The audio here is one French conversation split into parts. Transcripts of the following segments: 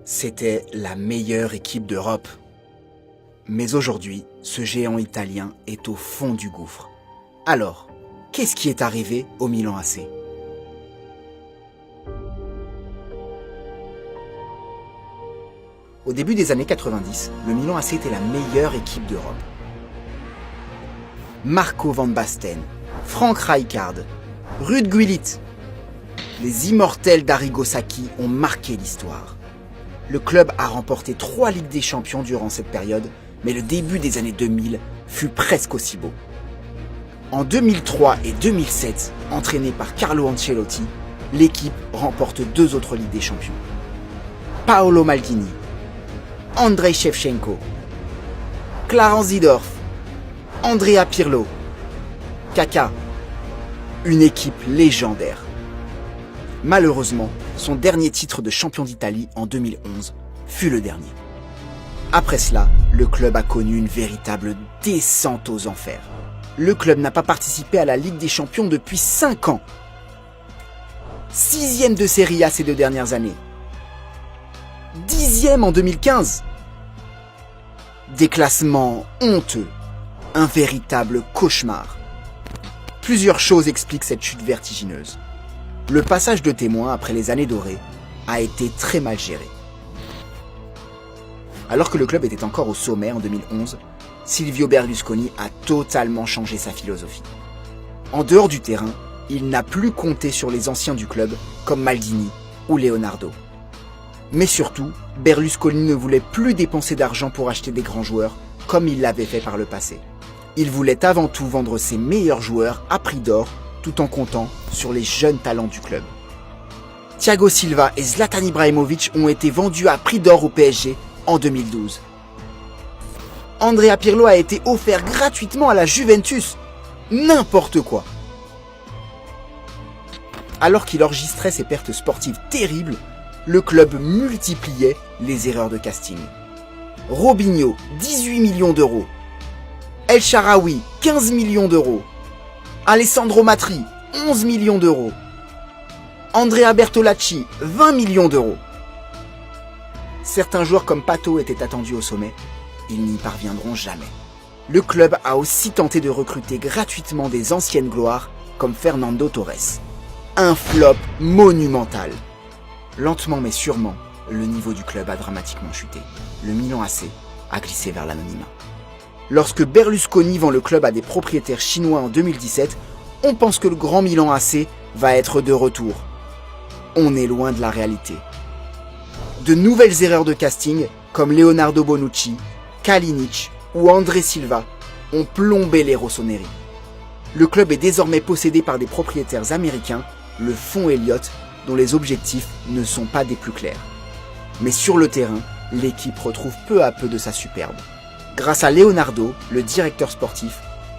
C'était la meilleure équipe d'Europe. Mais aujourd'hui, ce géant italien est au fond du gouffre. Alors, qu'est-ce qui est arrivé au Milan AC? Au début des années 90, le Milan AC était la meilleure équipe d'Europe. Marco Van Basten, Frank Rijkaard, Ruud Gullit, les immortels d'Arrigo Sacchi ont marqué l'histoire. Le club a remporté 3 Ligues des Champions durant cette période, mais le début des années 2000 fut presque aussi beau. En 2003 et 2007, entraîné par Carlo Ancelotti, l'équipe remporte 2 autres Ligues des Champions. Paolo Maldini, Andrei Shevchenko, Clarence Seedorf, Andrea Pirlo, Kaká, une équipe légendaire. Malheureusement, son dernier titre de champion d'Italie en 2011 fut le dernier. Après cela, le club a connu une véritable descente aux enfers. Le club n'a pas participé à la Ligue des Champions depuis 5 ans. 6e de Serie A ces 2 dernières années. 10e en 2015. Des classements honteux. Un véritable cauchemar. Plusieurs choses expliquent cette chute vertigineuse. Le passage de témoin après les années dorées a été très mal géré. Alors que le club était encore au sommet en 2011, Silvio Berlusconi a totalement changé sa philosophie. En dehors du terrain, il n'a plus compté sur les anciens du club comme Maldini ou Leonardo. Mais surtout, Berlusconi ne voulait plus dépenser d'argent pour acheter des grands joueurs comme il l'avait fait par le passé. Il voulait avant tout vendre ses meilleurs joueurs à prix d'or tout en comptant sur les jeunes talents du club. Thiago Silva et Zlatan Ibrahimovic ont été vendus à prix d'or au PSG en 2012. Andrea Pirlo a été offert gratuitement à la Juventus. N'importe quoi. Alors qu'il enregistrait ses pertes sportives terribles, le club multipliait les erreurs de casting. Robinho, 18 millions d'euros. El Shaarawy, 15 millions d'euros. Alessandro Matri, 11 millions d'euros. Andrea Bertolacci, 20 millions d'euros. Certains joueurs comme Pato étaient attendus au sommet. Ils n'y parviendront jamais. Le club a aussi tenté de recruter gratuitement des anciennes gloires comme Fernando Torres. Un flop monumental. Lentement mais sûrement, le niveau du club a dramatiquement chuté. Le Milan AC a glissé vers l'anonymat. Lorsque Berlusconi vend le club à des propriétaires chinois en 2017, on pense que le grand Milan AC va être de retour. On est loin de la réalité. De nouvelles erreurs de casting, comme Leonardo Bonucci, Kalinic ou André Silva, ont plombé les Rossoneri. Le club est désormais possédé par des propriétaires américains, le fonds Elliott, dont les objectifs ne sont pas des plus clairs. Mais sur le terrain, l'équipe retrouve peu à peu de sa superbe. Grâce à Leonardo, le directeur sportif,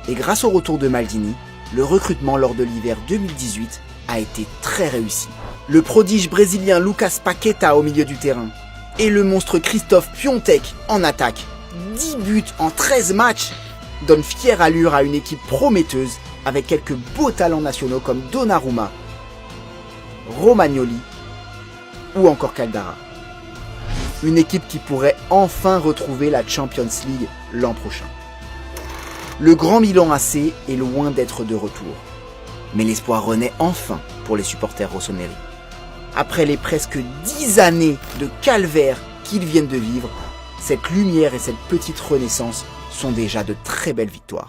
et grâce au retour de Maldini, le recrutement lors de l'hiver 2018 a été très réussi. Le prodige brésilien Lucas Paqueta au milieu du terrain et le monstre Christophe Piątek en attaque, 10 buts en 13 matchs, donnent fière allure à une équipe prometteuse avec quelques beaux talents nationaux comme Donnarumma, Romagnoli ou encore Caldara. Une équipe qui pourrait enfin retrouver la Champions League l'an prochain. Le grand Milan AC est loin d'être de retour. Mais l'espoir renaît enfin pour les supporters rossoneri. Après les presque 10 années de calvaire qu'ils viennent de vivre, cette lumière et cette petite renaissance sont déjà de très belles victoires.